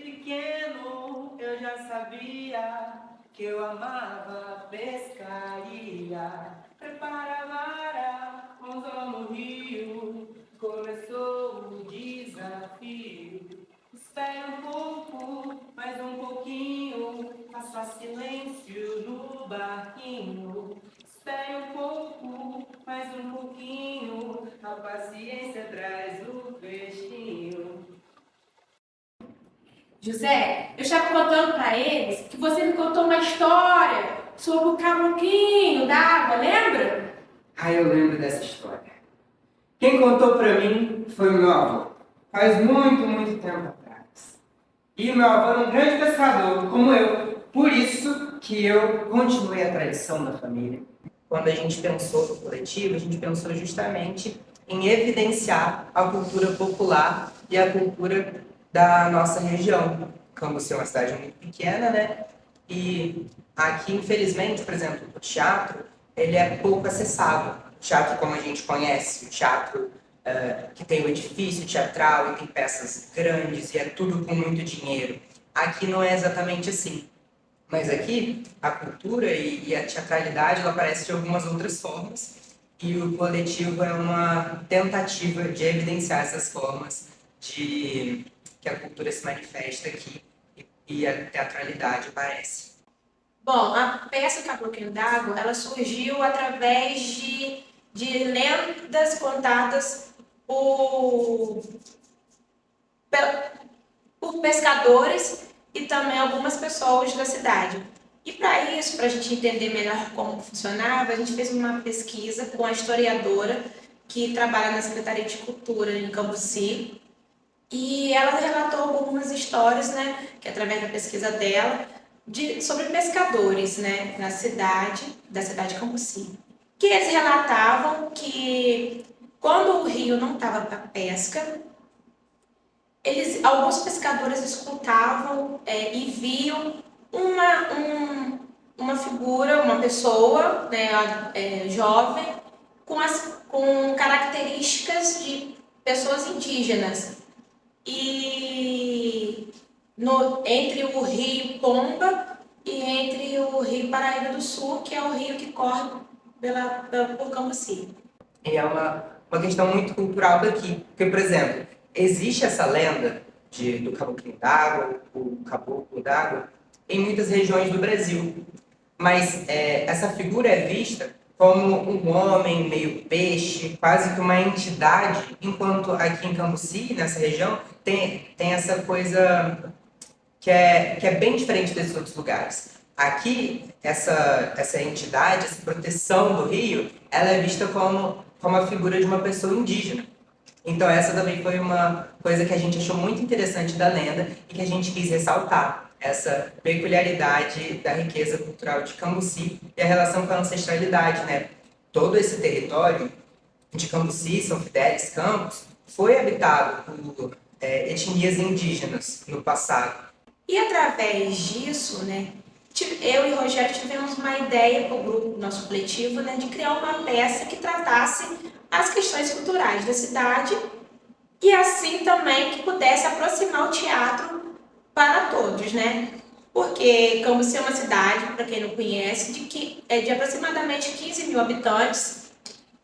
pequeno eu já sabia que eu amava pescaria. Prepara a vara, mãozão no rio, começou o desafio. Espere um pouco, mais um pouquinho, faça silêncio no barquinho. Espere um pouco, mais um pouquinho, a paciência traz o peixinho. José, eu estava contando para eles que você me contou uma história sobre o caboclinho d'água, lembra? Ah, eu lembro dessa história. Quem contou pra mim foi o meu avô, faz muito tempo atrás. E o meu avô era um grande pescador, como eu. Por isso que eu continuei a tradição da família. Quando a gente pensou no coletivo, a gente pensou justamente em evidenciar a cultura popular e a cultura da nossa região. Cambuci é uma cidade muito pequena, né? E aqui, infelizmente, por exemplo, o teatro, ele é pouco acessado. O teatro como a gente conhece, o teatro que tem o edifício teatral e tem peças grandes e é tudo com muito dinheiro. Aqui não é exatamente assim. Mas aqui, a cultura e a teatralidade, ela aparece de algumas outras formas, e o coletivo é uma tentativa de evidenciar essas formas de que a cultura se manifesta aqui e a teatralidade aparece. Bom, a peça Caboclinho d'Água, ela surgiu através de lendas contadas por pescadores e também algumas pessoas da cidade. E para isso, para a gente entender melhor como funcionava, a gente fez uma pesquisa com a historiadora que trabalha na Secretaria de Cultura em Cambuci. E ela relatou algumas histórias, né, que através da pesquisa dela, sobre pescadores, né, da cidade de Cambuci. Que eles relatavam que quando o rio não estava para pesca, alguns pescadores escutavam e viam uma figura, uma pessoa, né, jovem, com características de pessoas indígenas. E entre o rio Pomba e entre o rio Paraíba do Sul, que é o rio que corre por Cambuci. E é uma questão muito cultural daqui. Porque, por exemplo, existe essa lenda do caboclinho d'água, o caboclo d'água, em muitas regiões do Brasil. Mas essa figura é vista como um homem meio peixe, quase que uma entidade, enquanto aqui em Cambuci, nessa região, tem essa coisa que é bem diferente desses outros lugares. Aqui, essa entidade, essa proteção do rio, ela é vista como a figura de uma pessoa indígena. Então essa também foi uma coisa que a gente achou muito interessante da lenda e que a gente quis ressaltar, essa peculiaridade da riqueza cultural de Cambuci e a relação com a ancestralidade, né? Todo esse território de Cambuci, São Fidélis, Campos, foi habitado por etnias indígenas no passado. E através disso, né, eu e o Rogério tivemos uma ideia para o grupo, nosso coletivo, né, de criar uma peça que tratasse as questões culturais da cidade e assim também que pudesse aproximar o teatro para todos, né? Porque Cambuci é uma cidade, para quem não conhece, de aproximadamente 15 mil habitantes.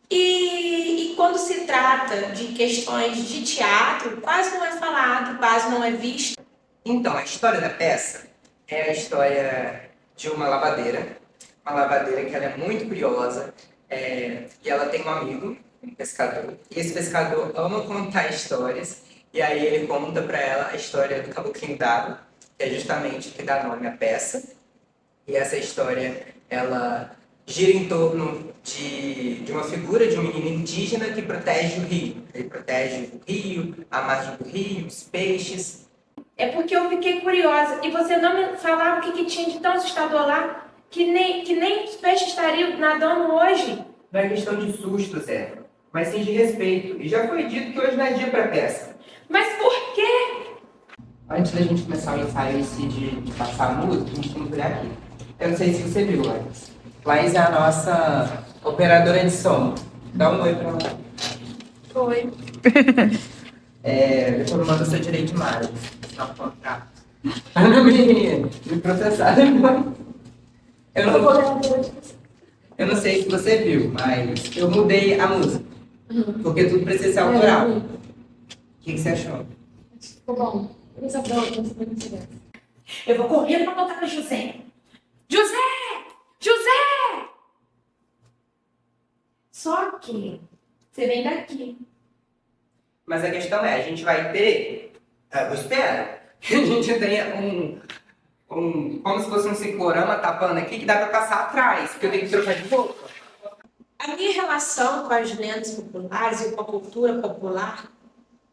E quando se trata de questões de teatro, quase não é falado, quase não é visto. Então, a história da peça é a história de uma lavadeira que ela é muito curiosa, e ela tem um amigo, um pescador, e esse pescador ama contar histórias, e aí ele conta para ela a história do caboclinho d'água, que é justamente o que dá nome à peça, e essa história, ela gira em torno de uma figura de um menino indígena que protege o rio. Ele protege o rio, a margem do rio, os peixes. É porque eu fiquei curiosa e você não me falava o que tinha de tão assustador lá, que nem os peixes estariam nadando hoje. Não é questão de susto, Zé, mas sim de respeito. E já foi dito que hoje não é dia para pesca. Mas por quê? Antes da gente começar o ensaio de passar a música, a gente tem que olhar aqui. Eu não sei se você viu, Laís. Laís é a nossa operadora de som. Dá um oi pra ela. Foi. Depois me manda o seu direito de imagem, assinar o contrato. Pra não me processar depois. Eu Eu vou não, ganhar dinheiro. eu não sei se você viu, mas eu mudei a música. Porque tudo precisa ser autoral. O que você achou? Ficou bom. Usa pra outra, se não quiser. Eu vou correr pra contar pra José. José! José! Só que você vem daqui. Mas a questão é, a gente vai ter, eu espero, que a gente tenha como se fosse um ciclorama tapando aqui que dá pra passar atrás, porque eu tenho que trocar de roupa. A minha relação com as lendas populares e com a cultura popular,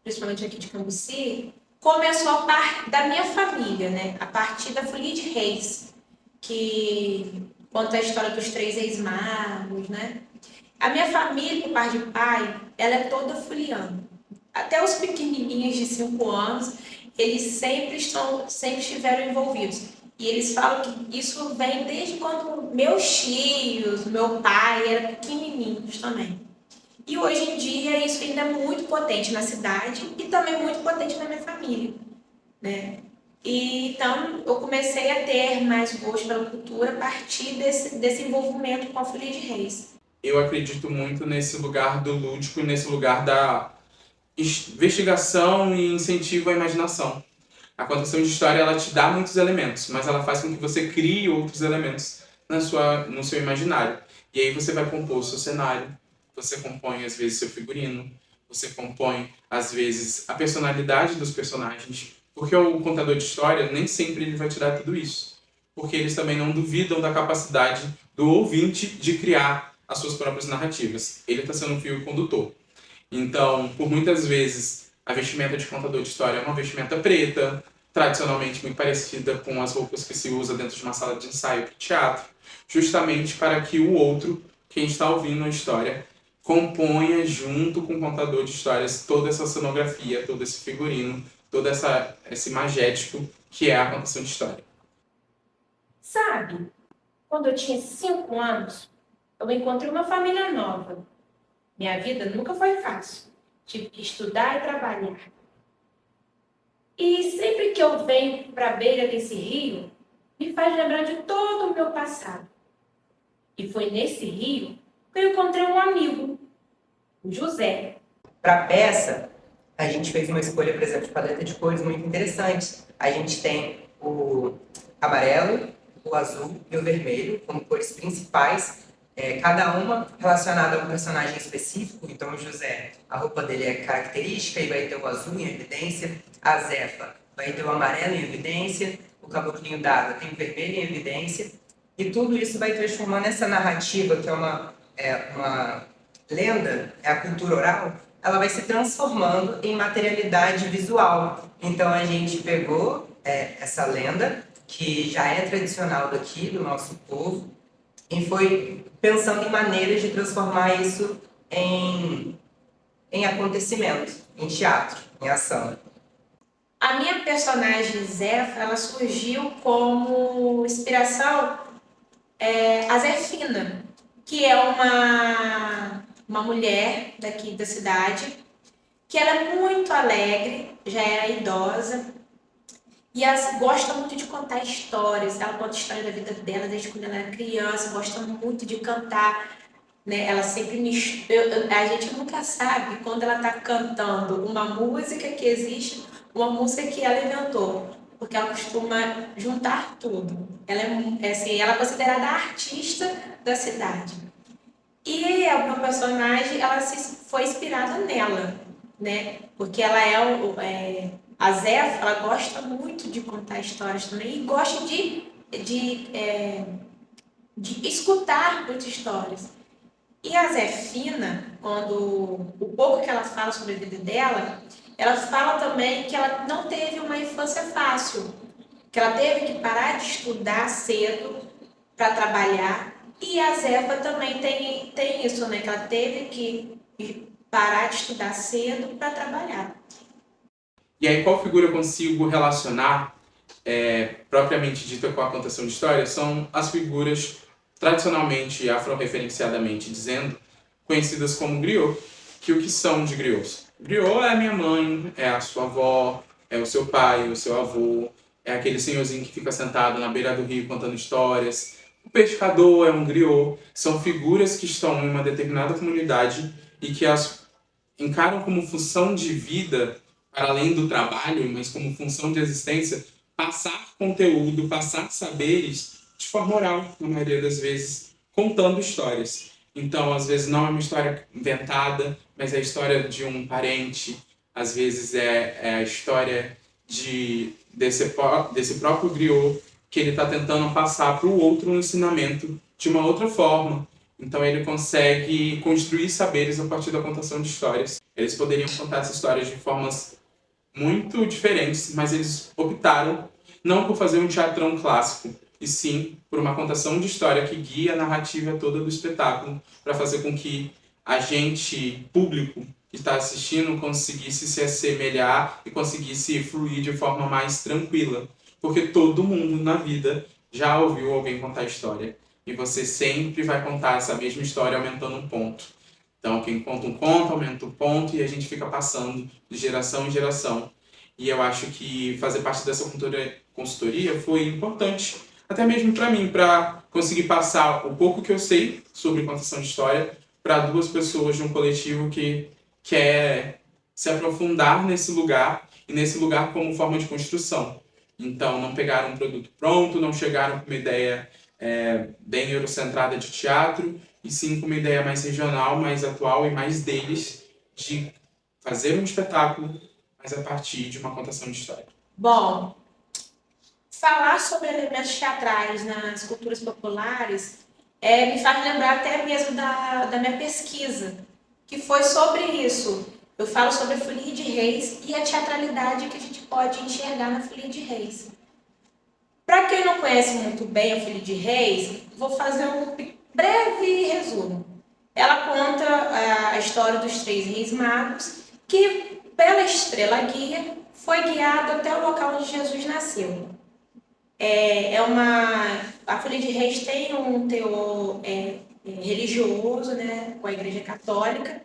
principalmente aqui de Cambuci, começou da minha família, né? A partir da Folia de Reis, que conta a história dos três ex-magos, né? A minha família, por parte de pai, ela é toda foliana. Até os pequenininhos de 5 anos, eles sempre estiveram envolvidos. E eles falam que isso vem desde quando meus tios, meu pai eram pequenininhos também. E hoje em dia isso ainda é muito potente na cidade e também muito potente na minha família, né? E então eu comecei a ter mais gosto pela cultura a partir desse envolvimento com a Folia de Reis. Eu acredito muito nesse lugar do lúdico e nesse lugar da investigação e incentivo à imaginação. A contação de história, ela te dá muitos elementos, mas ela faz com que você crie outros elementos no seu imaginário. E aí você vai compor o seu cenário, você compõe às vezes seu figurino, você compõe às vezes a personalidade dos personagens, porque o contador de história nem sempre ele vai te dar tudo isso, porque eles também não duvidam da capacidade do ouvinte de criar as suas próprias narrativas. Ele está sendo um fio condutor. Então, por muitas vezes, a vestimenta de contador de história é uma vestimenta preta, tradicionalmente muito parecida com as roupas que se usa dentro de uma sala de ensaio para teatro, justamente para que o outro, quem está ouvindo a história, componha junto com o contador de histórias toda essa cenografia, todo esse figurino, esse magético que é a contação de história. Sabe, quando eu tinha 5 anos, eu encontrei uma família nova. Minha vida nunca foi fácil. Tive que estudar e trabalhar. E sempre que eu venho para a beira desse rio, me faz lembrar de todo o meu passado. E foi nesse rio que eu encontrei um amigo, o José. Para a peça, a gente fez uma escolha, por exemplo, de paleta de cores muito interessante. A gente tem o amarelo, o azul e o vermelho como cores principais, cada uma relacionada a um personagem específico. Então, o José, a roupa dele é característica e vai ter o azul em evidência. A Zefa vai ter o amarelo em evidência. O Caboclinho d'Água tem o vermelho em evidência. E tudo isso vai transformando essa narrativa, que é uma lenda, é a cultura oral, ela vai se transformando em materialidade visual. Então, a gente pegou essa lenda, que já é tradicional daqui, do nosso povo, e foi pensando em maneiras de transformar isso em acontecimento, em teatro, em ação. A minha personagem Zefa, ela surgiu como inspiração a Zefina, que é uma mulher daqui da cidade, que ela é muito alegre, já era idosa, e ela gosta muito de contar histórias. Ela conta a história da vida dela desde quando ela era criança, gosta muito de cantar, né? Ela sempre a gente nunca sabe quando ela está cantando uma música que existe, uma música que ela inventou, porque ela costuma juntar tudo. Ela assim, ela é considerada a artista da cidade. E a meu personagem, ela foi inspirada nela, né? Porque ela a Zefa, ela gosta muito de contar histórias também e gosta de escutar muitas histórias. E a Zefina, o pouco que ela fala sobre a vida dela, ela fala também que ela não teve uma infância fácil, que ela teve que parar de estudar cedo para trabalhar. E a Zefa também tem isso, né? Que ela teve que parar de estudar cedo para trabalhar. E aí, qual figura eu consigo relacionar, propriamente dita, com a contação de história? São as figuras, tradicionalmente, afro-referenciadamente dizendo, conhecidas como griot. Que o que são de griots? Griot é a minha mãe, é a sua avó, é o seu pai, o seu avô, é aquele senhorzinho que fica sentado na beira do rio contando histórias. O pescador é um griot. São figuras que estão em uma determinada comunidade e que as encaram como função de vida, para além do trabalho, mas como função de existência, passar conteúdo, passar saberes de forma oral, na maioria das vezes, contando histórias. Então, às vezes, não é uma história inventada, mas é a história de um parente, às vezes é a história desse próprio griot que ele está tentando passar para o outro um ensinamento de uma outra forma. Então ele consegue construir saberes a partir da contação de histórias. Eles poderiam contar essas histórias de formas muito diferentes, mas eles optaram não por fazer um teatrão clássico, e sim por uma contação de história que guia a narrativa toda do espetáculo, para fazer com que a gente, público, que está assistindo, conseguisse se assemelhar e conseguisse fluir de forma mais tranquila. Porque todo mundo na vida já ouviu alguém contar história. E você sempre vai contar essa mesma história aumentando um ponto. Então, quem conta um conto, aumenta um ponto e a gente fica passando de geração em geração. E eu acho que fazer parte dessa consultoria foi importante, até mesmo para mim, para conseguir passar o pouco que eu sei sobre contação de história para duas pessoas de um coletivo que quer se aprofundar nesse lugar e nesse lugar como forma de construção. Então, não pegaram um produto pronto, não chegaram com uma ideia bem eurocentrada de teatro, e sim com uma ideia mais regional, mais atual e mais deles, de fazer um espetáculo, mas a partir de uma contação de história. Bom, falar sobre elementos teatrais nas culturas populares me faz lembrar até mesmo da minha pesquisa, que foi sobre isso. Eu falo sobre a Folia de Reis e a teatralidade que a gente pode enxergar na Folia de Reis. Para quem não conhece muito bem a Folia de Reis, vou fazer um breve resumo. Ela conta a história dos 3 reis magos que, pela estrela guia, foi guiado até o local onde Jesus nasceu. A Folia de Reis tem um teor religioso, né, com a Igreja Católica.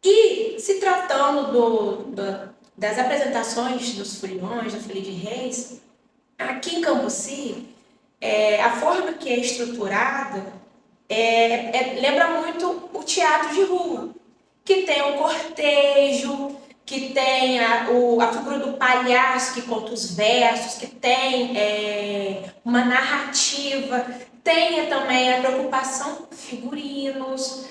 E se tratando das apresentações dos foliões, da Folia de Reis, aqui em Cambuci, a forma que é estruturada lembra muito o teatro de rua, que tem um cortejo, que tem a figura do palhaço que conta os versos, que tem uma narrativa, tem também a preocupação com figurinos,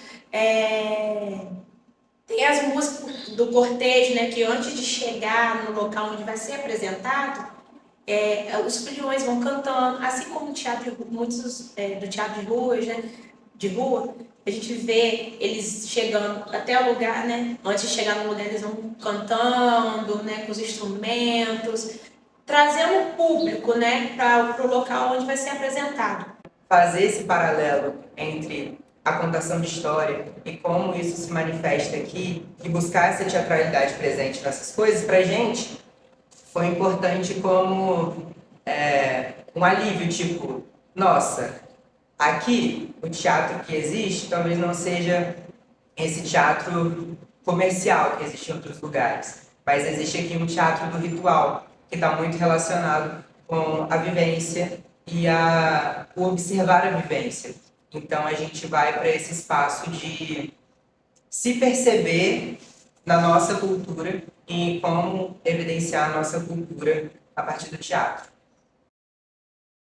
tem as músicas do cortejo, né, que antes de chegar no local onde vai ser apresentado, os foliões vão cantando, assim como muitos do teatro de rua, né, a gente vê eles chegando até o lugar, né? Antes de chegar no lugar, eles vão cantando, né, com os instrumentos, trazendo o público, né, para o local onde vai ser apresentado. Fazer esse paralelo entre a contação de história e como isso se manifesta aqui e buscar essa teatralidade presente nessas coisas, pra gente foi importante como um alívio, tipo, nossa, aqui o teatro que existe talvez não seja esse teatro comercial que existe em outros lugares, mas existe aqui um teatro do ritual, que está muito relacionado com a vivência e o observar a vivência. Então a gente vai para esse espaço de se perceber na nossa cultura e como evidenciar a nossa cultura a partir do teatro.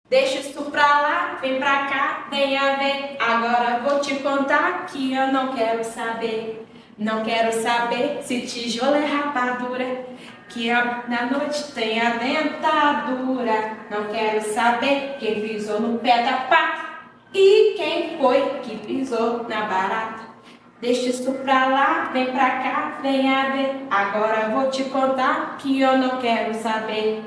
Deixa isso pra lá, vem pra cá, venha ver. Agora vou te contar que eu não quero saber. Não quero saber se tijolo é rapadura, que na noite tem a dentadura. Não quero saber quem pisou no pé da pata e quem foi que pisou na barata. Deixa isso pra lá, vem pra cá, venha ver. Agora vou te contar que eu não quero saber.